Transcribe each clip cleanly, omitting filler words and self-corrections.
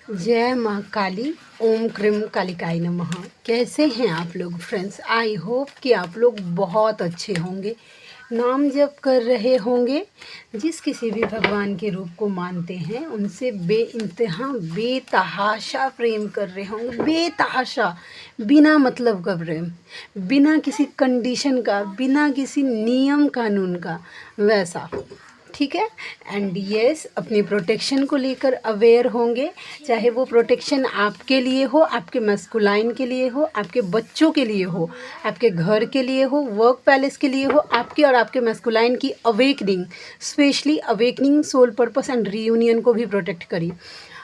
जय माँ काली। ओम क्रीम कालिकाय नमः। कैसे हैं आप लोग फ्रेंड्स? आई होप कि आप लोग बहुत अच्छे होंगे, नाम जप कर रहे होंगे, जिस किसी भी भगवान के रूप को मानते हैं उनसे बेइंतहा बेतहाशा प्रेम कर रहे होंगे। बेतहाशा, बिना मतलब का प्रेम, बिना किसी कंडीशन का, बिना किसी नियम कानून का, वैसा। ठीक है। एंड यस, अपनी प्रोटेक्शन को लेकर अवेयर होंगे, चाहे वो प्रोटेक्शन आपके लिए हो, आपके मस्कुलाइन के लिए हो, आपके बच्चों के लिए हो, आपके घर के लिए हो, वर्क पैलेस के लिए हो, आपके और आपके मस्कुलाइन की awakening, specially awakening soul purpose and reunion को भी प्रोटेक्ट करिए।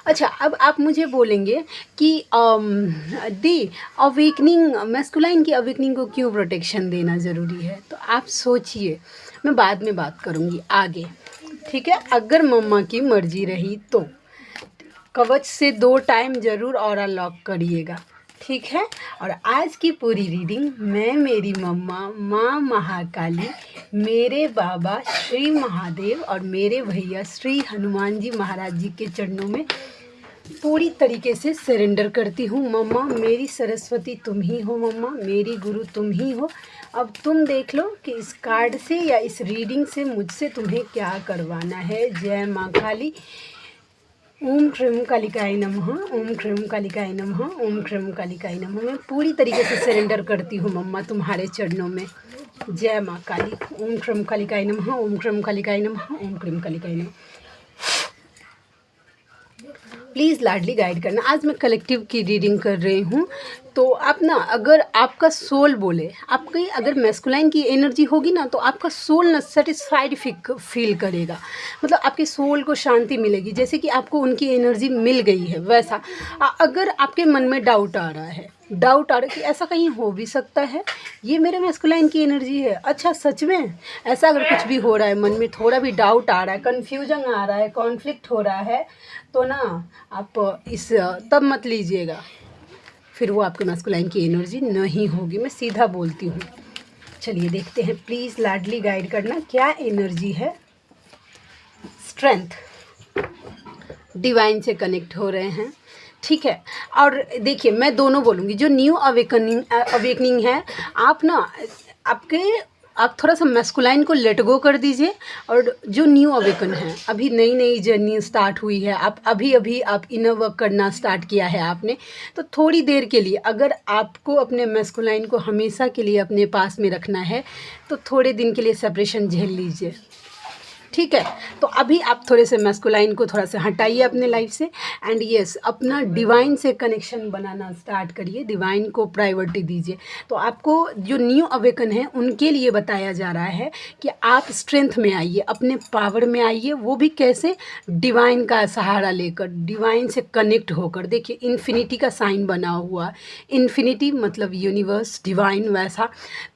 अच्छा, अब आप मुझे बोलेंगे कि दी अवेकनिंग, मैस्कुलाइन की अवेकनिंग को क्यों प्रोटेक्शन देना ज़रूरी है? तो आप सोचिए, मैं बाद में बात करूँगी आगे। ठीक है, अगर मम्मा की मर्जी रही तो कवच से 2 टाइम ज़रूर ऑरा लॉक करिएगा। ठीक है। और आज की पूरी रीडिंग मैं, मेरी मम्मा, माँ महाकाली, मेरे बाबा श्री महादेव और मेरे भैया श्री हनुमान जी महाराज जी के चरणों में पूरी तरीके से सरेंडर करती हूँ। मम्मा मेरी सरस्वती तुम ही हो, मम्मा मेरी गुरु तुम ही हो। अब तुम देख लो कि इस कार्ड से या इस रीडिंग से मुझसे तुम्हें क्या करवाना है। जय माँ काली। ओम क्रीम कालिकाय नमः। ओम क्रीम कालिकाय नमः। ओम क्रीम कालिकाय नमः। मैं पूरी तरीके से सरेंडर करती हूँ मम्मा तुम्हारे चरणों में। जय माँ काली। ओम क्रीम कालिकाय नमः। ओम क्रीम कालिकाय नमः। ओम क्रीम कालिकाय नमः। प्लीज़ लाडली गाइड करना। आज मैं कलेक्टिव की रीडिंग कर रही हूँ, तो आप ना, अगर आपका सोल बोले, आपकी अगर मैस्कुलाइन की एनर्जी होगी ना, तो आपका सोल ना सेटिस्फाइड फील करेगा। मतलब आपके सोल को शांति मिलेगी, जैसे कि आपको उनकी एनर्जी मिल गई है वैसा। अगर आपके मन में डाउट आ रहा है, कि ऐसा कहीं हो भी सकता है, ये मेरे मैस्कुलाइन की एनर्जी है, अच्छा सच में ऐसा अगर कुछ भी हो रहा है, मन में थोड़ा भी डाउट आ रहा है, कन्फ्यूजन आ रहा है, कॉन्फ्लिक्ट हो रहा है, तो ना आप इस तब मत लीजिएगा, फिर वो आपके मैस्कुलाइन की एनर्जी नहीं होगी। मैं सीधा बोलती हूँ। चलिए देखते हैं, प्लीज़ लाडली गाइड करना क्या एनर्जी है। स्ट्रेंथ, डिवाइन से कनेक्ट हो रहे हैं। ठीक है। और देखिए, मैं दोनों बोलूँगी। जो न्यू अवेकनिंग है, आप ना आप थोड़ा सा मैस्कुलाइन को लेट गो कर दीजिए। और जो न्यू अवेकन है, अभी नई नई जर्नी स्टार्ट हुई है, आप अभी आप इनर वर्क करना स्टार्ट किया है आपने, तो थोड़ी देर के लिए अगर आपको अपने मैस्कुलाइन को हमेशा के लिए अपने पास में रखना है, तो थोड़े दिन के लिए सेपरेशन झेल लीजिए। ठीक है। तो अभी आप थोड़े से मैस्कुलाइन को थोड़ा सा हटाइए अपने लाइफ से, एंड यस, अपना डिवाइन से कनेक्शन बनाना स्टार्ट करिए, डिवाइन को प्रायोरिटी दीजिए। तो आपको जो न्यू अवेकन है उनके लिए बताया जा रहा है कि आप स्ट्रेंथ में आइए, अपने पावर में आइए। वो भी कैसे? डिवाइन का सहारा लेकर, डिवाइन से कनेक्ट होकर। देखिए, इन्फिनिटी का साइन बना हुआ, इन्फिनिटी मतलब यूनिवर्स, डिवाइन, वैसा।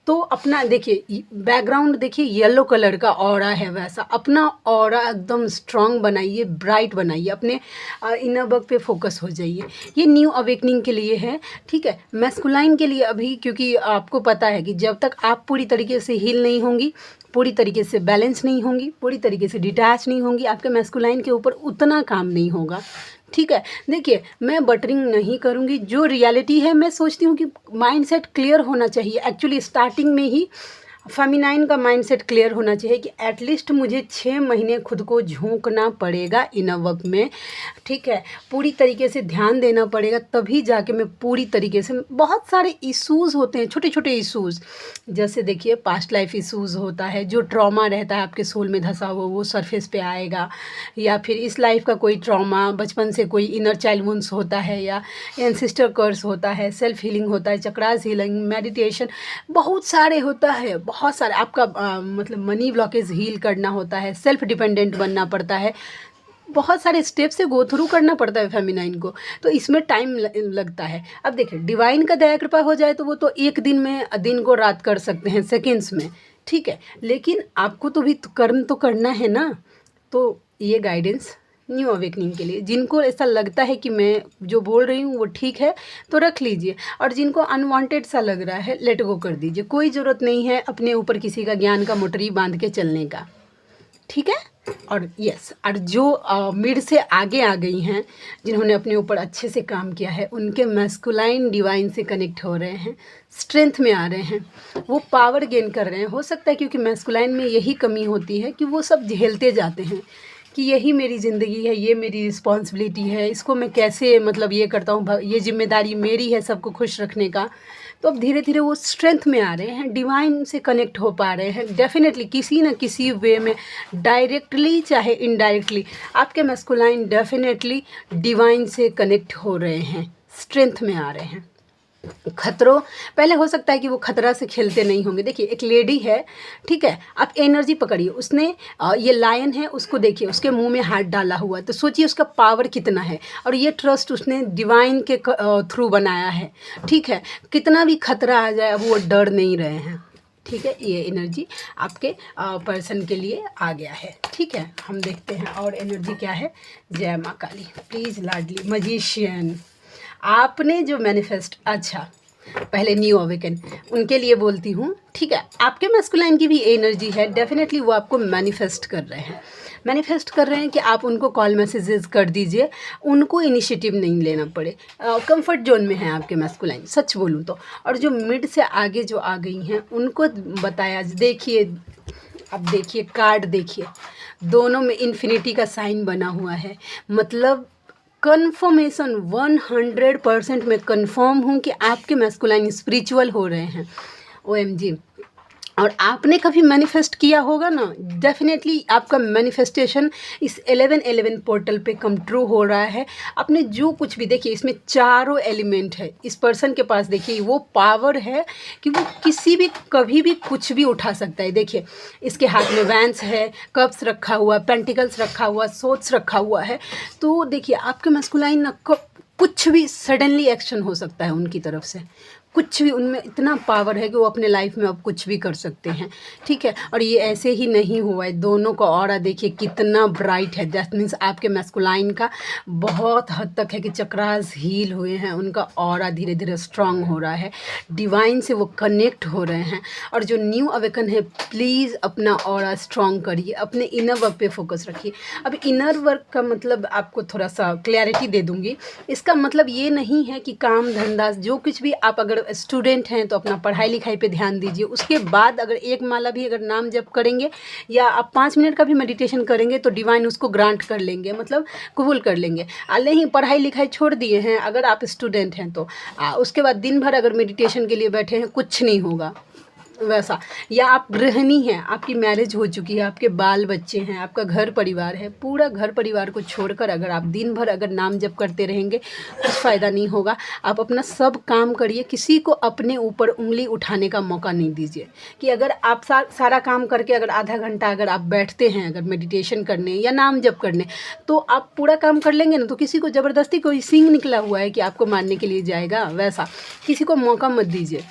तो अपना देखिए, बैकग्राउंड देखिए, येलो कलर का ऑरा है, वैसा अपना ऑरा एकदम स्ट्रांग बनाइए, ब्राइट बनाइए, अपने इनर वर्क पे फोकस हो जाइए। ये न्यू अवेकनिंग के लिए है। ठीक है। मैस्कुलाइन के लिए अभी, क्योंकि आपको पता है कि जब तक आप पूरी तरीके से हील नहीं होंगी, पूरी तरीके से बैलेंस नहीं होंगी, पूरी तरीके से डिटैच नहीं होंगी, आपके मैस्कुलाइन के ऊपर उतना काम नहीं होगा। ठीक है। देखिए, मैं बटरिंग नहीं करूँगी, जो रियलिटी है मैं सोचती हूँ कि माइंडसेट क्लियर होना चाहिए। एक्चुअली स्टार्टिंग में ही फेमिनाइन का माइंडसेट क्लियर होना चाहिए कि एटलीस्ट मुझे 6 महीने खुद को झोंकना पड़ेगा इनर वर्क में। ठीक है। पूरी तरीके से ध्यान देना पड़ेगा, तभी जाके मैं पूरी तरीके से। बहुत सारे इश्यूज़ होते हैं, छोटे छोटे इश्यूज़, जैसे देखिए पास्ट लाइफ इश्यूज़ होता है, जो ट्रॉमा रहता है आपके सोल में धंसा हुआ, वो सरफेस पे आएगा। या फिर इस लाइफ का कोई ट्रॉमा, बचपन से कोई इनर चाइल्ड वुंस होता है, या एंसेस्टर कर्स होता है, सेल्फ हीलिंग होता है, चक्रास हीलिंग, मेडिटेशन, बहुत सारे होता है, बहुत सारे। आपका मतलब मनी ब्लॉकेज हील करना होता है, सेल्फ डिपेंडेंट बनना पड़ता है, बहुत सारे स्टेप से गो थ्रू करना पड़ता है फेमिनाइन को, तो इसमें टाइम लगता है। अब देखिए, डिवाइन का दया कृपा हो जाए तो वो तो एक दिन में दिन को रात कर सकते हैं, सेकेंड्स में। ठीक है। लेकिन आपको तो भी कर्म तो करना है ना। तो ये गाइडेंस न्यू अवेकनिंग के लिए, जिनको ऐसा लगता है कि मैं जो बोल रही हूँ वो ठीक है, तो रख लीजिए। और जिनको अनवांटेड सा लग रहा है, लेट गो कर दीजिए। कोई ज़रूरत नहीं है अपने ऊपर किसी का ज्ञान का मोटरी बांध के चलने का। ठीक है। और यस, और जो मिड से आगे आ गई हैं, जिन्होंने अपने ऊपर अच्छे से काम किया है, उनके मैस्कुलाइन डिवाइन से कनेक्ट हो रहे हैं, स्ट्रेंथ में आ रहे हैं, वो पावर गेन कर रहे हैं। हो सकता है क्योंकि मैस्कुलाइन में यही कमी होती है कि वो सब झेलते जाते हैं कि यही मेरी ज़िंदगी है, ये मेरी रिस्पॉन्सिबिलिटी है, इसको मैं कैसे मतलब ये करता हूँ, ये जिम्मेदारी मेरी है सबको खुश रखने का। तो अब धीरे धीरे वो स्ट्रेंथ में आ रहे हैं, डिवाइन से कनेक्ट हो पा रहे हैं। डेफिनेटली किसी न किसी वे में, डायरेक्टली चाहे इनडायरेक्टली, आपके मैस्कुलाइन डेफिनेटली डिवाइन से कनेक्ट हो रहे हैं, स्ट्रेंथ में आ रहे हैं। खतरों, पहले हो सकता है कि वो खतरा से खेलते नहीं होंगे। देखिए एक लेडी है, ठीक है, आप एनर्जी पकड़िए, उसने ये लायन है, उसको देखिए, उसके मुंह में हाथ डाला हुआ है, तो सोचिए उसका पावर कितना है। और ये ट्रस्ट उसने डिवाइन के थ्रू बनाया है, ठीक है। कितना भी खतरा आ जाए, अब वो डर नहीं रहे हैं, ठीक है। ये एनर्जी आपके पर्सन के लिए आ गया है, ठीक है। हम देखते हैं और एनर्जी क्या है। जय माँ काली। प्लीज़ लाडली मजिशियन, आपने जो मैनिफेस्ट, अच्छा पहले न्यू अवेकन उनके लिए बोलती हूँ, ठीक है। आपके मैस्कुलाइन की भी एनर्जी है, डेफिनेटली वो आपको मैनिफेस्ट कर रहे हैं, मैनिफेस्ट कर रहे हैं कि आप उनको कॉल मैसेजेस कर दीजिए, उनको इनिशिएटिव नहीं लेना पड़े। कंफर्ट जोन में है आपके मैस्कुलाइन, सच बोलूँ तो। और जो मिड से आगे जो आ गई हैं, उनको बताया, देखिए अब देखिए कार्ड देखिए, दोनों में इन्फिनिटी का साइन बना हुआ है, मतलब कन्फर्मेशन 100% मैं कन्फर्म हूँ कि आपके मैस्कुलाइन स्पिरिचुअल हो रहे हैं। OMG। और आपने कभी मैनिफेस्ट किया होगा ना, डेफिनेटली आपका मैनिफेस्टेशन इस 1111 पोर्टल पे कम ट्रू हो रहा है। आपने जो कुछ भी, देखिए इसमें चारों एलिमेंट है इस पर्सन के पास। देखिए वो पावर है कि वो किसी भी कभी भी कुछ भी उठा सकता है। देखिए इसके हाथ में वैंस है, कप्स रखा हुआ, पेंटिकल्स रखा हुआ, सोट्स रखा हुआ है। तो देखिए आपके मैस्कुलाइन ना कुछ भी सडनली एक्शन हो सकता है उनकी तरफ से, कुछ भी, उनमें इतना पावर है कि वो अपने लाइफ में अब कुछ भी कर सकते हैं, ठीक है। और ये ऐसे ही नहीं हुआ है, दोनों का ऑरा देखिए कितना ब्राइट है। दैट मीन्स आपके मैस्कुलाइन का बहुत हद तक है कि चक्रास हील हुए हैं, उनका ऑरा धीरे धीरे स्ट्रांग हो रहा है, डिवाइन से वो कनेक्ट हो रहे हैं। और जो न्यू अवेकन है, प्लीज़ अपना ऑरा स्ट्रांग करिए, अपने इनर वर्क पे फोकस रखिए। अब इनर वर्क का मतलब आपको थोड़ा सा क्लैरिटी दे दूँगी। इसका मतलब ये नहीं है कि काम धंधा जो कुछ भी, आप अगर स्टूडेंट हैं तो अपना पढ़ाई लिखाई पे ध्यान दीजिए। उसके बाद अगर एक माला भी अगर नाम जप करेंगे या आप 5 मिनट का भी मेडिटेशन करेंगे तो डिवाइन उसको ग्रांट कर लेंगे, मतलब कबूल कर लेंगे। नहीं, पढ़ाई लिखाई छोड़ दिए हैं अगर आप स्टूडेंट हैं तो उसके बाद दिन भर अगर मेडिटेशन के लिए बैठे हैं, कुछ नहीं होगा वैसा। या आप गृहिणी हैं, आपकी मैरिज हो चुकी है, आपके बाल बच्चे हैं, आपका घर परिवार है, पूरा घर परिवार को छोड़कर अगर आप दिन भर अगर नाम जप करते रहेंगे, कुछ फ़ायदा नहीं होगा। आप अपना सब काम करिए, किसी को अपने ऊपर उंगली उठाने का मौका नहीं दीजिए। कि अगर आप सारा काम करके अगर आधा घंटा अगर आप बैठते हैं अगर मेडिटेशन करने या नाम जप करने, तो आप पूरा काम कर लेंगे ना, तो किसी को ज़बरदस्ती कोई सिंह निकला हुआ है कि आपको मारने के लिए जाएगा, वैसा किसी को मौका मत दीजिए,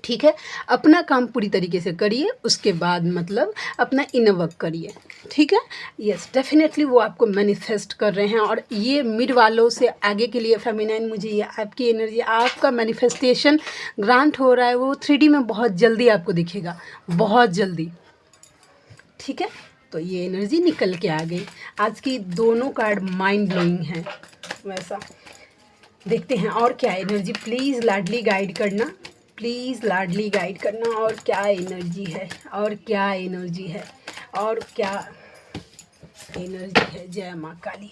ठीक है। अपना काम पूरी तरीके से करिए, उसके बाद मतलब अपना इनर वर्क करिए, ठीक है। यस, डेफिनेटली वो आपको मैनिफेस्ट कर रहे हैं। और ये मिड वालों से आगे के लिए फेमिनाइन, मुझे ये आपकी एनर्जी, आपका मैनिफेस्टेशन ग्रांट हो रहा है, वो 3D में बहुत जल्दी आपको दिखेगा, बहुत जल्दी, ठीक है। तो ये एनर्जी निकल के आ गई। आज की दोनों कार्ड माइंड ब्लोइंग हैं, वैसा देखते हैं और क्या एनर्जी। प्लीज़ लाडली गाइड करना, प्लीज़ लाडली गाइड करना। और क्या एनर्जी है, और क्या एनर्जी है, और क्या एनर्जी है। जय माँ काली।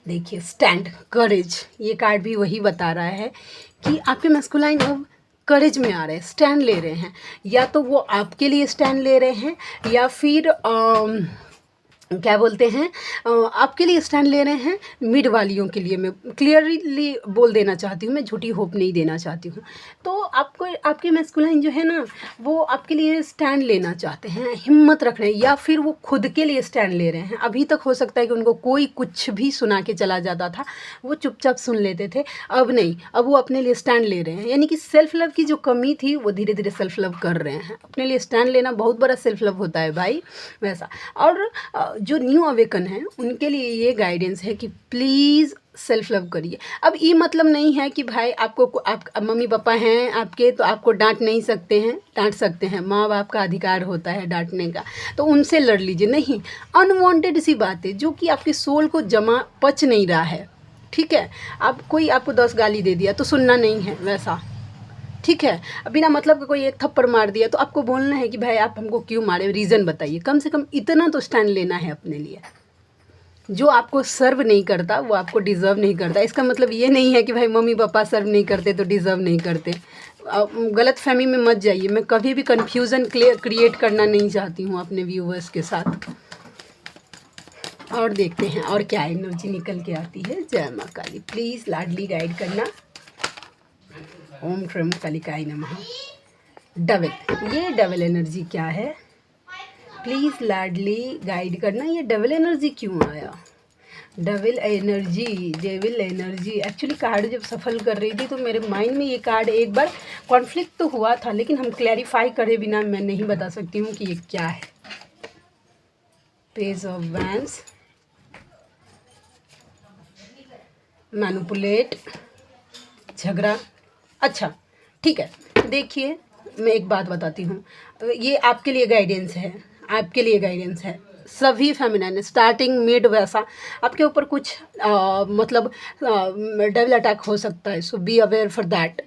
देखिए स्टैंड, करेज, ये कार्ड भी वही बता रहा है कि आपके मैस्कुलाइन अब करेज में आ रहे हैं, स्टैंड ले रहे हैं। या तो वो आपके लिए स्टैंड ले रहे हैं, या फिर क्या बोलते हैं, आपके लिए स्टैंड ले रहे हैं। मिड वालियों के लिए मैं क्लियरली बोल देना चाहती हूँ, मैं झूठी होप नहीं देना चाहती हूँ। तो आपको आपके मैस्कुलाइन जो है ना, वो आपके लिए स्टैंड लेना चाहते हैं, हिम्मत रख रहे हैं, या फिर वो खुद के लिए स्टैंड ले रहे हैं। अभी तक हो सकता है कि उनको कोई कुछ भी सुना के चला जाता था, वो चुपचाप सुन लेते थे, अब नहीं, अब वो अपने लिए स्टैंड ले रहे हैं। यानी कि सेल्फ लव की जो कमी थी वो धीरे धीरे सेल्फ लव कर रहे हैं। अपने लिए स्टैंड लेना बहुत बड़ा सेल्फ लव होता है भाई, वैसा। और जो न्यू अवेकन है उनके लिए ये गाइडेंस है कि प्लीज़ सेल्फ लव करिए। अब ये मतलब नहीं है कि भाई आपको आप मम्मी पापा हैं आपके तो आपको डांट नहीं सकते हैं, डांट सकते हैं, माँ बाप का अधिकार होता है डांटने का, तो उनसे लड़ लीजिए। नहीं, अनवांटेड सी बातें जो कि आपके सोल को जमा पच नहीं रहा है, ठीक है। आप कोई आपको 10 गाली दे दिया तो सुनना नहीं है वैसा, ठीक है। अब बिना मतलब का कोई एक थप्पड़ मार दिया तो आपको बोलना है कि भाई आप हमको क्यों मारे, रीज़न बताइए। कम से कम इतना तो स्टैंड लेना है अपने लिए। जो आपको सर्व नहीं करता वो आपको डिज़र्व नहीं करता। इसका मतलब ये नहीं है कि भाई मम्मी पापा सर्व नहीं करते तो डिज़र्व नहीं करते। गलत फहमी में मत जाइए। मैं कभी भी कन्फ्यूज़न क्रिएट करना नहीं चाहती हूँ अपने व्यूवर्स के साथ। और देखते हैं और क्या एनर्जी निकल के आती है। जय माँ काली, प्लीज़ लाडली गाइड करना। ओम श्रम कालिकाय नमः। डबल, ये डबल एनर्जी क्या है, प्लीज़ लाडली गाइड करना। ये डबल एनर्जी क्यों आया? Double energy, devil energy. Actually card जब सफल कर रही थी तो मेरे माइंड में ये कार्ड एक बार कॉन्फ्लिक्ट तो हुआ था, लेकिन हम क्लैरिफाई करे बिना मैं नहीं बता सकती हूँ कि ये क्या है। पेज ऑफ वैंड्स, मैनिपुलेट, झगड़ा। अच्छा ठीक है, देखिए मैं एक बात बताती हूँ, ये आपके लिए गाइडेंस है, आपके लिए गाइडेंस है। सभी फेमिनाइन स्टार्टिंग मिड वैसा आपके ऊपर कुछ मतलब डबल अटैक हो सकता है, सो बी अवेयर फॉर दैट।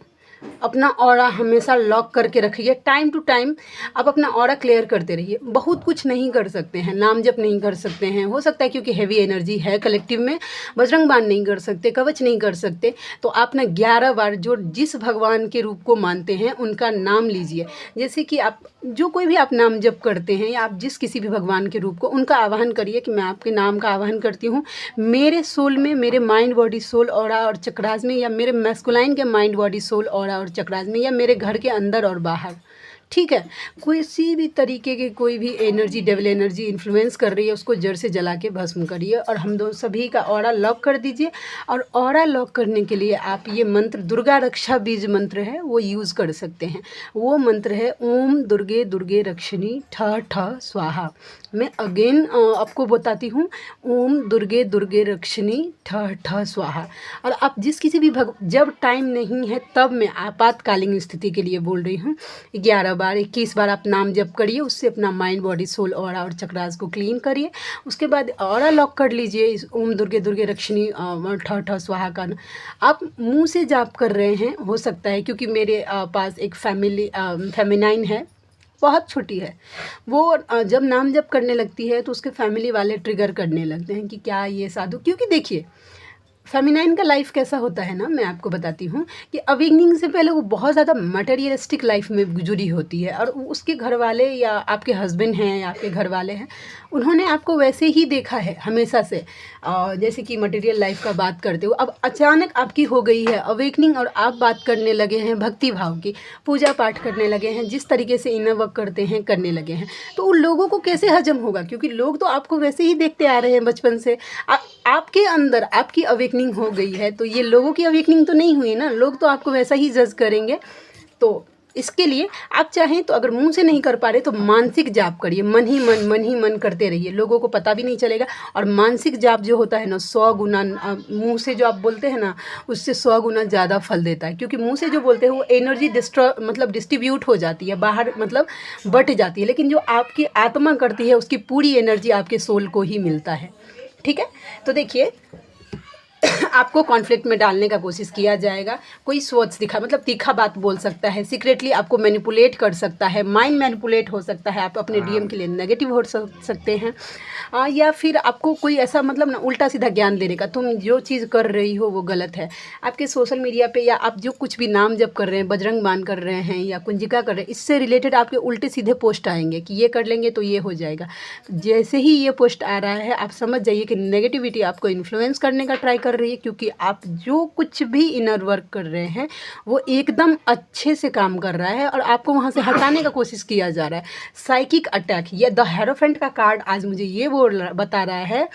अपना ऑरा हमेशा लॉक करके रखिए। टाइम टू टाइम आप अपना ऑरा क्लियर करते रहिए। बहुत कुछ नहीं कर सकते हैं, नाम जप नहीं कर सकते हैं, हो सकता है क्योंकि हैवी एनर्जी है कलेक्टिव में। बजरंग बाण नहीं कर सकते, कवच नहीं कर सकते, तो आप ना 11 बार जो जिस भगवान के रूप को मानते हैं उनका नाम लीजिए। जैसे कि आप जो कोई भी आप नाम जप करते हैं या आप जिस किसी भी भगवान के रूप को, उनका आवाहन करिए कि मैं आपके नाम का आवाहन करती हूँ मेरे सोल में, मेरे माइंड बॉडी सोल ऑरा और चक्रास में, या मेरे मैस्कुलाइन के माइंड बॉडी सोल ऑरा और चक्रास में, या मेरे घर के अंदर और बाहर, ठीक है। किसी भी तरीके की कोई भी एनर्जी, डेविल एनर्जी इन्फ्लुएंस कर रही है, उसको जड़ से जला के भस्म करिए। और हम दो सभी का ऑरा लॉक कर दीजिए। और ऑरा लॉक करने के लिए आप ये मंत्र, दुर्गा रक्षा बीज मंत्र है, वो यूज़ कर सकते हैं। वो मंत्र है ओम दुर्गे दुर्गे रक्षिणी ठ ठ स्वाहा। मैं अगेन आपको बताती हूँ, ओम दुर्गे दुर्गे रक्षिणी ठ ठ स्वाहा। और आप जिस किसी भी जब टाइम नहीं है तब मैं आपातकालीन स्थिति के लिए बोल रही हूँ, 11 बार 21 बार आप नाम जप करिए। उससे अपना माइंड बॉडी सोल ऑरा और चक्रास को क्लीन करिए। उसके बाद ऑरा लॉक कर लीजिए इस ओम दुर्गे दुर्गे रक्षिणी ठ ठ स्वाहा का। आप मुंह से जाप कर रहे हैं, हो सकता है क्योंकि मेरे पास एक फेमिनाइन है, बहुत छोटी है, वो जब नाम जप करने लगती है तो उसके फैमिली वाले ट्रिगर करने लगते हैं कि क्या ये साधु। क्योंकि देखिए फेमिनाइन का लाइफ कैसा होता है ना, मैं आपको बताती हूँ कि अवेकनिंग से पहले वो बहुत ज़्यादा मटेरियलिस्टिक लाइफ में जुड़ी होती है। और उसके घर वाले या आपके हस्बैंड हैं या आपके घर वाले हैं, उन्होंने आपको वैसे ही देखा है हमेशा से, जैसे कि मटेरियल लाइफ का बात करते हो। अब अचानक आपकी हो गई है अवेकनिंग और आप बात करने लगे हैं भक्ति भाव की, पूजा पाठ करने लगे हैं, जिस तरीके से इनर वर्क करते हैं करने लगे हैं, तो उन लोगों को कैसे हजम होगा? क्योंकि लोग तो आपको वैसे ही देखते आ रहे हैं बचपन से। आपके अंदर आपकी अवेकनिंग हो गई है तो ये लोगों की अवेकनिंग तो नहीं हुई ना, लोग तो आपको वैसा ही जज करेंगे। तो इसके लिए आप चाहें तो अगर मुंह से नहीं कर पा रहे तो मानसिक जाप करिए, मन ही मन करते रहिए, लोगों को पता भी नहीं चलेगा। और मानसिक जाप जो होता है ना, 100 गुना मुंह से जो आप बोलते हैं ना, उससे 100 गुना ज़्यादा फल देता है। क्योंकि मुंह से जो बोलते हैं वो एनर्जी डिस्ट्रीब्यूट हो जाती है बाहर, मतलब बट जाती है, लेकिन जो आपकी आत्मा करती है उसकी पूरी एनर्जी आपके सोल को ही मिलता है, ठीक है। तो देखिए आपको कॉन्फ्लिक्ट में डालने का कोशिश किया जाएगा, कोई सोच दिखा मतलब तीखा बात बोल सकता है, सीक्रेटली आपको मैनिपुलेट कर सकता है, माइंड मैनिपुलेट हो सकता है, आप अपने डीएम के लिए नेगेटिव हो सकते हैं, या फिर आपको कोई ऐसा मतलब ना उल्टा सीधा ज्ञान देने का, तुम जो चीज़ कर रही हो वो गलत है। आपके सोशल मीडिया पे या आप जो कुछ भी नाम जप कर रहे हैं, बजरंग बाण कर रहे हैं या कुंजिका कर रहे हैं, इससे रिलेटेड आपके उल्टे सीधे पोस्ट आएंगे कि ये कर लेंगे तो ये हो जाएगा। तो जैसे ही ये पोस्ट आ रहा है आप समझ जाइए कि नेगेटिविटी आपको इन्फ्लुएंस करने का ट्राई कर रही है, क्योंकि आप जो कुछ भी इनर वर्क कर रहे हैं वो एकदम अच्छे से काम कर रहा है और आपको वहाँ से हटाने का कोशिश किया जा रहा है। साइकिक अटैक, ये द हेरोफेंट का कार्ड आज मुझे ये बता रहा है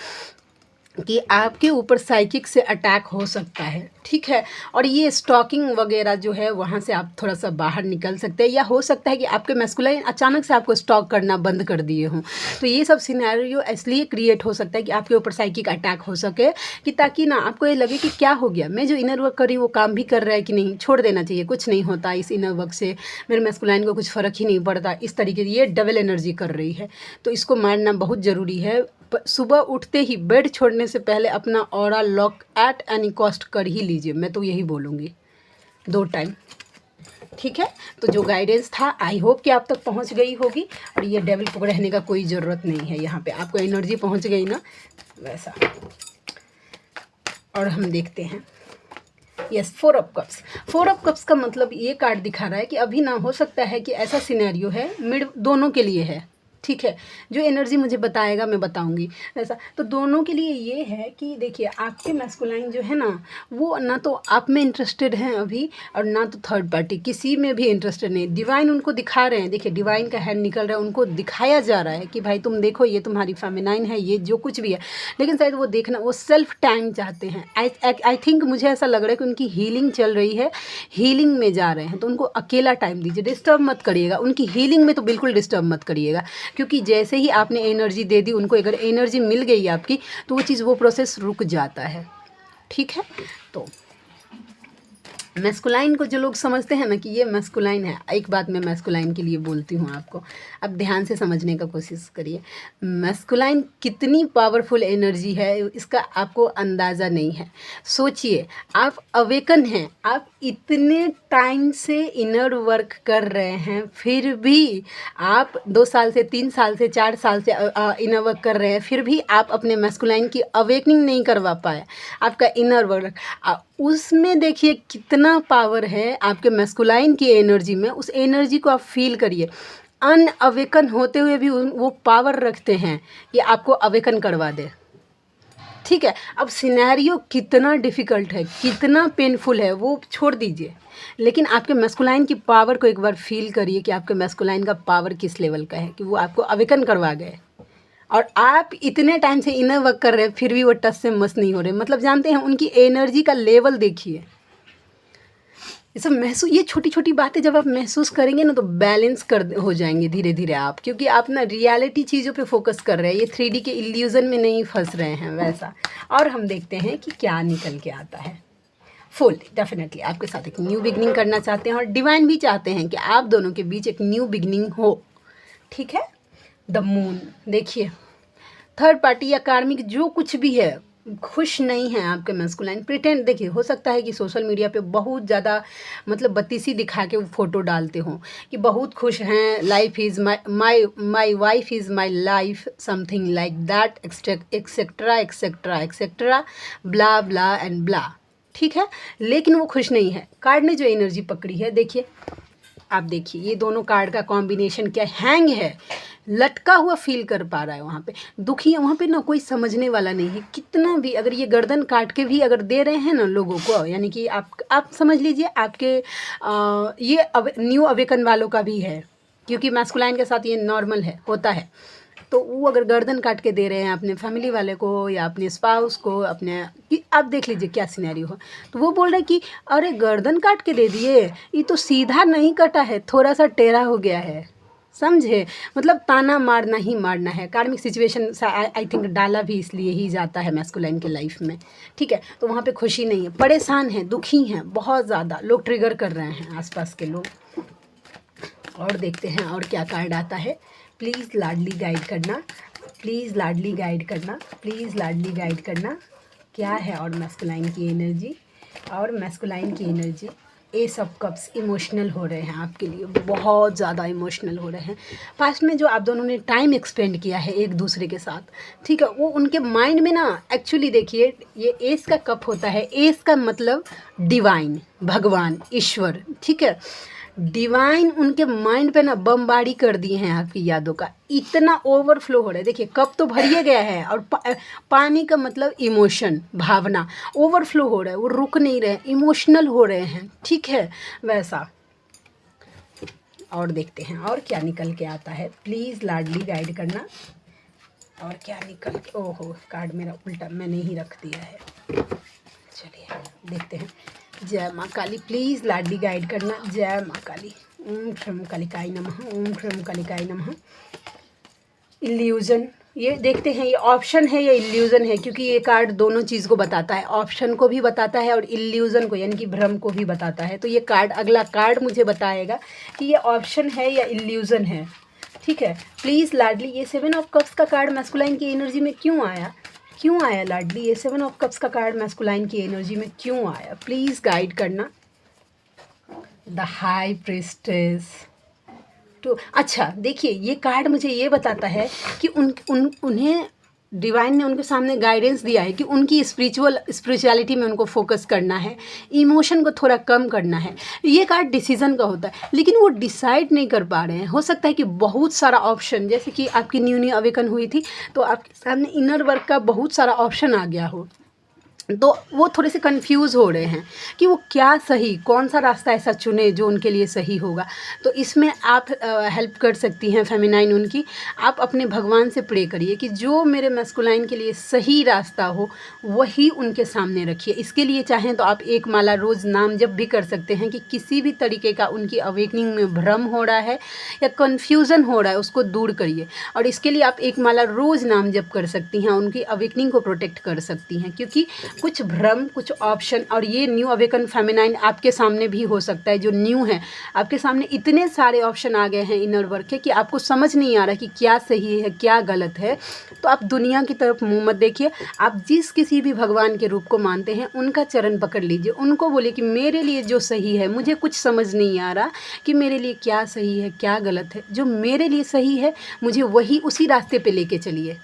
कि आपके ऊपर साइकिक से अटैक हो सकता है, ठीक है। और ये स्टॉकिंग वगैरह जो है वहाँ से आप थोड़ा सा बाहर निकल सकते हैं, या हो सकता है कि आपके मैस्कुलाइन अचानक से आपको स्टॉक करना बंद कर दिए हों। तो ये सब सिनेरियो इसलिए क्रिएट हो सकता है कि आपके ऊपर साइकिक अटैक हो सके, कि ताकि ना आपको ये लगे कि क्या हो गया, मैं जो इनर वर्क कर रही हूँ वो काम भी कर रहा है कि नहीं, छोड़ देना चाहिए, कुछ नहीं होता इस इनर वर्क से, मेरे मैस्कुलाइन को कुछ फ़र्क ही नहीं पड़ता, इस तरीके से ये डबल एनर्जी कर रही है। तो इसको मानना बहुत ज़रूरी है। सुबह उठते ही बेड छोड़ने से पहले अपना aura lock at any cost कर ही लीजिए, मैं तो यही बोलूँगी 2 टाइम, ठीक है। तो जो गाइडेंस था आई होप कि आप तक पहुंच गई होगी। और ये डेविल को रहने का कोई ज़रूरत नहीं है, यहाँ पे आपको एनर्जी पहुंच गई ना वैसा। और हम देखते हैं yes 4 of cups. 4 of cups का मतलब ये कार्ड दिखा रहा है कि अभी ना हो सकता है कि ऐसा सिनेरियो है मिड दोनों के लिए है, ठीक है। जो एनर्जी मुझे बताएगा मैं बताऊंगी ऐसा। तो दोनों के लिए ये है कि देखिए आपके मैस्कुलाइन जो है ना वो ना तो आप में इंटरेस्टेड हैं अभी, और ना तो थर्ड पार्टी किसी में भी इंटरेस्टेड नहीं। डिवाइन उनको दिखा रहे हैं, देखिए डिवाइन का हैंड निकल रहा है, उनको दिखाया जा रहा है कि भाई तुम देखो ये तुम्हारी फेमिनाइन है, ये जो कुछ भी है। लेकिन शायद वो देखना, वो सेल्फ टाइम चाहते हैं। आई थिंक मुझे ऐसा लग रहा है कि उनकी हीलिंग चल रही है, हीलिंग में जा रहे हैं, तो उनको अकेला टाइम दीजिए, डिस्टर्ब मत करिएगा उनकी हीलिंग में, तो बिल्कुल डिस्टर्ब मत करिएगा। क्योंकि जैसे ही आपने एनर्जी दे दी उनको, अगर एनर्जी मिल गई आपकी तो वो चीज़, वो प्रोसेस रुक जाता है, ठीक है। तो मैस्कुलाइन को जो लोग समझते हैं ना कि ये मैस्कुलाइन है, एक बात मैं मैस्कुलाइन के लिए बोलती हूँ आपको, अब ध्यान से समझने का कोशिश करिए। मैस्कुलाइन कितनी पावरफुल एनर्जी है इसका आपको अंदाज़ा नहीं है। सोचिए आप अवेकन हैं, आप इतने टाइम से इनर वर्क कर रहे हैं, फिर भी आप 2 साल से 3 साल से 4 साल से इनर वर्क कर रहे हैं, फिर भी आप अपने मैस्कुलाइन की अवेकनिंग नहीं करवा पाए। आपका इनर वर्क उसमें देखिए कितना पावर है आपके मैस्कुलाइन की एनर्जी में, उस एनर्जी को आप फील करिए। अनअवेकन होते हुए भी वो पावर रखते हैं कि आपको अवेकन करवा दे, ठीक है। अब सिनेरियो कितना डिफ़िकल्ट है, कितना पेनफुल है वो छोड़ दीजिए, लेकिन आपके मैस्कुलाइन की पावर को एक बार फील करिए कि आपके मैस्कुलाइन का पावर किस लेवल का है, कि वो आपको अवेकन करवा गए। और आप इतने टाइम से इनर वर्क कर रहे हैं फिर भी वो टच से मस नहीं हो रहे, मतलब जानते हैं उनकी एनर्जी का लेवल देखिए। ये सब महसूस, ये छोटी छोटी बातें जब आप महसूस करेंगे ना तो बैलेंस कर हो जाएंगे धीरे धीरे आप, क्योंकि आप ना रियलिटी चीज़ों पे फोकस कर रहे हैं, ये 3D के इल्यूज़न में नहीं फंस रहे हैं वैसा। और हम देखते हैं कि क्या निकल के आता है। फुल डेफिनेटली आपके साथ एक न्यू बिगनिंग करना चाहते हैं, और डिवाइन भी चाहते हैं कि आप दोनों के बीच एक न्यू बिगनिंग हो, ठीक है। द मून देखिए, थर्ड पार्टी या कार्मिक जो कुछ भी है खुश नहीं है आपके मैस्कुलाइन। प्रिटेंड देखिए, हो सकता है कि सोशल मीडिया पे बहुत ज़्यादा मतलब बत्तीसी दिखा के वो फ़ोटो डालते हों कि बहुत खुश हैं, life is my wife is my life, something like that, etcetera etcetera etcetera, blah blah and blah, ठीक है। लेकिन वो खुश नहीं है। कार्ड ने जो एनर्जी पकड़ी है देखिए, आप देखिए ये दोनों कार्ड का कॉम्बिनेशन क्या हैंग है, लटका हुआ फील कर पा रहा है, वहाँ पे दुखी है, वहाँ पे ना कोई समझने वाला नहीं है। कितना भी अगर ये गर्दन काट के भी अगर दे रहे हैं ना लोगों को, यानी कि आप समझ लीजिए आपके ये न्यू अवेकन वालों का भी है, क्योंकि मैस्कुलाइन के साथ ये नॉर्मल है, होता है। तो वो अगर गर्दन काट के दे रहे हैं अपने फैमिली वाले को या अपने स्पाउस को, अपने कि आप देख लीजिए क्या सिनेरियो हो, तो वो बोल रहे कि अरे गर्दन काट के दे दिए, ये तो सीधा नहीं कटा है, थोड़ा सा टेढ़ा हो गया है, समझे। मतलब ताना मारना ही मारना है। कार्मिक सिचुएशन आई थिंक डाला भी इसलिए ही जाता है मैस्कुलाइन के लाइफ में, ठीक है। तो वहाँ पे खुशी नहीं है, परेशान हैं, दुखी हैं, बहुत ज़्यादा लोग ट्रिगर कर रहे हैं आसपास के लोग। और देखते हैं और क्या कार्ड आता है। प्लीज़ लाडली गाइड करना, प्लीज़ लाडली गाइड करना, प्लीज़ लाडली गाइड करना, क्या है और मैस्कुलाइन की एनर्जी, और मैस्कुलाइन की energy. S of cups, emotional हो रहे हैं आपके लिए, बहुत ज़्यादा इमोशनल हो रहे हैं। पास्ट में जो आप दोनों ने टाइम एक्सपेंड किया है एक दूसरे के साथ, ठीक है, वो उनके माइंड में ना एक्चुअली देखिए, ये एस का कप होता है, एस का मतलब डिवाइन, भगवान, ईश्वर, ठीक है। डिवाइन उनके माइंड पे ना बमबारी कर दिए हैं आपकी यादों का, इतना ओवरफ्लो हो रहा है। देखिए कप तो भरिए गया है, और पानी का मतलब इमोशन, भावना, ओवरफ्लो हो रहा है, वो रुक नहीं रहे, इमोशनल हो रहे हैं, ठीक है वैसा। और देखते हैं और क्या निकल के आता है। प्लीज़ लाडली गाइड करना, और क्या निकल के, ओहो कार्ड मेरा उल्टा मैंने ही रख दिया है। चलिए देखते हैं। जय माँ काली, प्लीज़ लाडली गाइड करना। जय माँ काली। ओम ह्रम कालिकाय नमः, ओम ह्रम कालिकाय नमः। इल्यूज़न, ये देखते हैं ये ऑप्शन है या इल्यूज़न है, क्योंकि ये कार्ड दोनों चीज़ को बताता है, ऑप्शन को भी बताता है और इल्यूज़न को यानी कि भ्रम को भी बताता है। तो ये कार्ड, अगला कार्ड मुझे बताएगा कि ये ऑप्शन है या इल्यूज़न है। ठीक है, प्लीज़ लाडली, ये 7 ऑफ कप्स का कार्ड मैस्कुलाइन की एनर्जी में क्यों आया लाडली? ये 7 ऑफ कप्स का कार्ड मैस्कुलाइन की एनर्जी में क्यों आया? प्लीज़ गाइड करना। The high priestess. तो अच्छा देखिए, ये कार्ड मुझे ये बताता है कि उन्हें डिवाइन ने उनके सामने गाइडेंस दिया है कि उनकी स्पिरिचुअलिटी में उनको फोकस करना है, इमोशन को थोड़ा कम करना है। ये कार्ड डिसीजन का होता है, लेकिन वो डिसाइड नहीं कर पा रहे हैं। हो सकता है कि बहुत सारा ऑप्शन, जैसे कि आपकी न्यू अवेकन हुई थी तो आपके सामने इनर वर्क का बहुत सारा ऑप्शन आ गया हो, तो वो थोड़े से कंफ्यूज हो रहे हैं कि वो क्या सही, कौन सा रास्ता ऐसा चुने जो उनके लिए सही होगा। तो इसमें आप हेल्प कर सकती हैं फेमिनाइन उनकी। आप अपने भगवान से प्रे करिए कि जो मेरे मैस्कुलाइन के लिए सही रास्ता हो वही उनके सामने रखिए। इसके लिए चाहें तो आप एक माला रोज़ नाम जप भी कर सकते हैं कि किसी भी तरीके का उनकी अवेकनिंग में भ्रम हो रहा है या कन्फ्यूज़न हो रहा है उसको दूर करिए। और इसके लिए आप एक माला रोज़ नाम जप कर सकती हैं, उनकी अवेकनिंग को प्रोटेक्ट कर सकती हैं। क्योंकि कुछ भ्रम, कुछ ऑप्शन, और ये न्यू अवेकन फेमिनाइन आपके सामने भी हो सकता है जो न्यू है। आपके सामने इतने सारे ऑप्शन आ गए हैं इनर वर्क के कि आपको समझ नहीं आ रहा कि क्या सही है क्या गलत है। तो आप दुनिया की तरफ मुंह मत देखिए, आप जिस किसी भी भगवान के रूप को मानते हैं उनका चरण पकड़ लीजिए, उनको बोलिए कि मेरे लिए जो सही है, मुझे कुछ समझ नहीं आ रहा कि मेरे लिए क्या सही है क्या गलत है, जो मेरे लिए सही है मुझे वही उसी रास्ते पे लेके चलिए।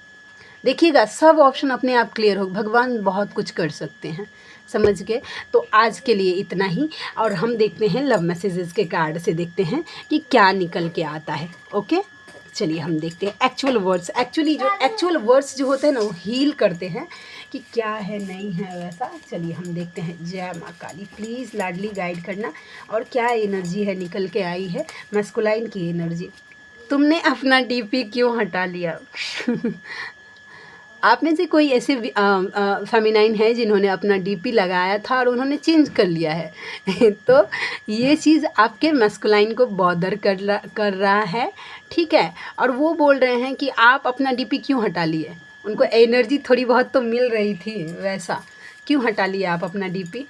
देखिएगा सब ऑप्शन अपने आप क्लियर हो, भगवान बहुत कुछ कर सकते हैं, समझ गए। तो आज के लिए इतना ही, और हम देखते हैं लव मैसेजेस के कार्ड से देखते हैं कि क्या निकल के आता है। ओके चलिए हम देखते हैं एक्चुअल वर्ड्स। एक्चुअली जो एक्चुअल वर्ड्स जो होते हैं ना वो हील करते हैं कि क्या है नहीं है वैसा। चलिए हम देखते हैं। जय माँ काली, प्लीज़ लाडली गाइड करना, और क्या एनर्जी है निकल के आई है मैस्कुलाइन की एनर्जी। तुमने अपना डीपी क्यों हटा लिया? आप में से कोई ऐसे फेमिनाइन है जिन्होंने अपना डीपी लगाया था और उन्होंने चेंज कर लिया है तो ये चीज़ आपके मैस्कुलाइन को बॉदर कर रहा है, ठीक है। और वो बोल रहे हैं कि आप अपना डीपी क्यों हटा लिए, उनको एनर्जी थोड़ी बहुत तो मिल रही थी, वैसा क्यों हटा लिया आप अपना डीपी।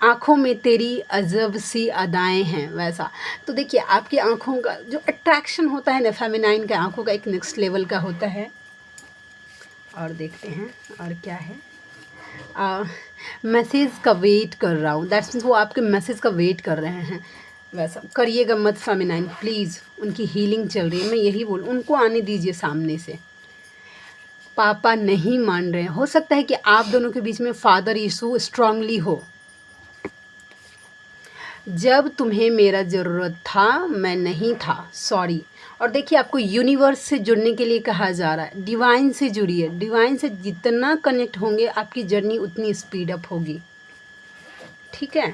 आँखों में तेरी अजब सी अदाएं हैं, वैसा। तो देखिए आपकी आँखों का जो अट्रैक्शन होता है ना फेमिनाइन के आँखों का एक नेक्स्ट लेवल का होता है। और देखते हैं और क्या है। मैसेज का वेट कर रहा हूँ, दैट्स मीन्स वो आपके मैसेज का वेट कर रहे हैं, वैसा करिएगा मत फेमिनाइन प्लीज़। उनकी हीलिंग चल रही है, मैं यही बोल, उनको आने दीजिए सामने से। पापा नहीं मान रहे हैं, हो सकता है कि आप दोनों के बीच में फादर इशू स्ट्रांगली हो। जब तुम्हें मेरा ज़रूरत था मैं नहीं था, सॉरी। और देखिए आपको यूनिवर्स से जुड़ने के लिए कहा जा रहा है, डिवाइन से जुड़िए। डिवाइन से जितना कनेक्ट होंगे आपकी जर्नी उतनी स्पीड अप होगी, ठीक है।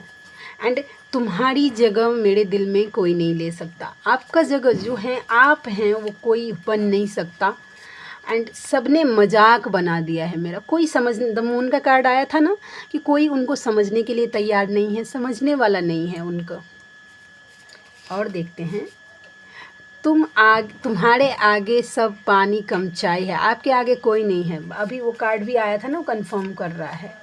एंड तुम्हारी जगह मेरे दिल में कोई नहीं ले सकता, आपका जगह जो है आप हैं वो कोई बन नहीं सकता। एंड सबने मजाक बना दिया है मेरा, कोई समझ, द मून का कार्ड आया था ना कि कोई उनको समझने के लिए तैयार नहीं है, समझने वाला नहीं है उनको। और देखते हैं तुम्हारे आगे सब पानी कम चाय है, आपके आगे कोई नहीं है। अभी वो कार्ड भी आया था ना, वो कंफर्म कर रहा है।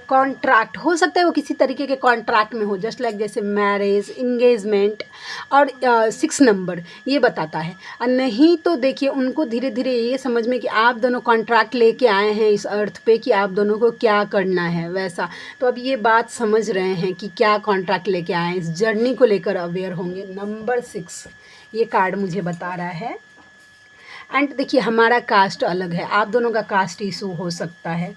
कॉन्ट्रैक्ट, हो सकता है वो किसी तरीके के कॉन्ट्रैक्ट में हो, जस्ट लाइक जैसे मैरिज, इंगेजमेंट, और 6 नंबर ये बताता है। और नहीं तो देखिए उनको धीरे धीरे ये समझ में कि आप दोनों कॉन्ट्रैक्ट लेके आए हैं इस अर्थ पे कि आप दोनों को क्या करना है, वैसा। तो अब ये बात समझ रहे हैं कि क्या कॉन्ट्रैक्ट लेके आए हैं, इस जर्नी को लेकर अवेयर होंगे। नंबर 6 ये कार्ड मुझे बता रहा है। एंड देखिए हमारा कास्ट अलग है, आप दोनों का कास्ट इशू हो सकता है।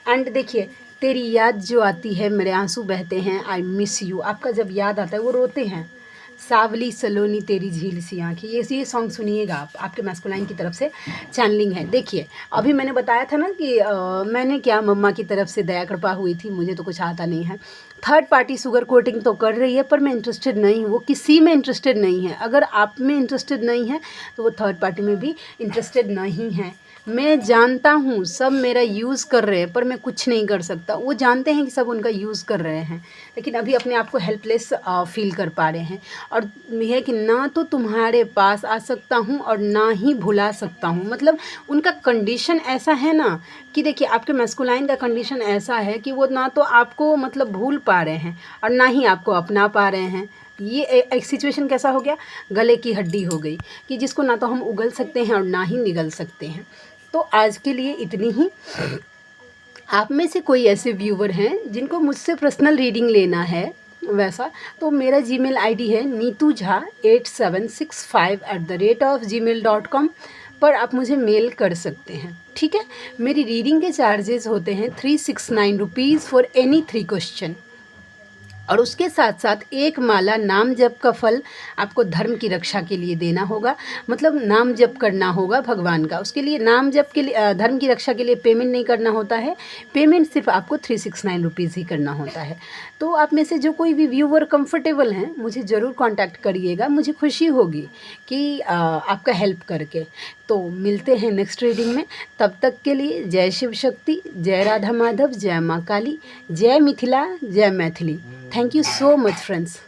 एंड देखिए तेरी याद जो आती है मेरे आंसू बहते हैं, आई मिस यू। आपका जब याद आता है वो रोते हैं, सावली सलोनी तेरी झील सी आँखें, ये सॉन्ग सुनिएगा आप, आपके मैस्कुलाइन की तरफ से चैनलिंग है। देखिए अभी मैंने बताया था ना कि मैंने क्या मम्मा की तरफ से दया कृपा हुई थी, मुझे तो कुछ आता नहीं है। थर्ड पार्टी शुगर कोटिंग तो कर रही है पर मैं इंटरेस्टेड नहीं हूँ, वो किसी में इंटरेस्टेड नहीं है। अगर आप में इंटरेस्टेड नहीं है तो वो थर्ड पार्टी में भी इंटरेस्टेड नहीं है। मैं जानता हूँ सब मेरा यूज़ कर रहे हैं पर मैं कुछ नहीं कर सकता। वो जानते हैं कि सब उनका यूज़ कर रहे हैं लेकिन अभी अपने आप को हेल्पलेस फील कर पा रहे हैं। और यह है कि ना तो तुम्हारे पास आ सकता हूँ और ना ही भुला सकता हूँ। मतलब उनका कंडीशन ऐसा है ना कि देखिए आपके मैस्कुलाइन का कंडीशन ऐसा है कि वो ना तो आपको मतलब भूल पा रहे हैं और ना ही आपको अपना पा रहे हैं। ये एक सिचुएशन कैसा हो गया, गले की हड्डी हो गई कि जिसको ना तो हम उगल सकते हैं और ना ही निगल सकते हैं। तो आज के लिए इतनी ही। आप में से कोई ऐसे व्यूवर हैं जिनको मुझसे पर्सनल रीडिंग लेना है वैसा, तो मेरा जीमेल आईडी है neetujha8765@gmail.com पर आप मुझे मेल कर सकते हैं, ठीक है। मेरी रीडिंग के चार्जेस होते हैं 369 रुपीज़ फॉर एनी 3 क्वेश्चन। और उसके साथ साथ एक माला नाम जप का फल आपको धर्म की रक्षा के लिए देना होगा। मतलब नाम जप करना होगा भगवान का, उसके लिए नाम जप के लिए धर्म की रक्षा के लिए पेमेंट नहीं करना होता है। पेमेंट सिर्फ आपको 369 रुपीज़ ही करना होता है। तो आप में से जो कोई भी व्यूवर कंफर्टेबल हैं मुझे ज़रूर कांटेक्ट करिएगा, मुझे खुशी होगी कि आपका हेल्प करके। तो मिलते हैं नेक्स्ट रीडिंग में, तब तक के लिए जय शिव शक्ति, जय राधा माधव, जय माँ काली, जय मिथिला, जय Maithili. Thank you so much friends.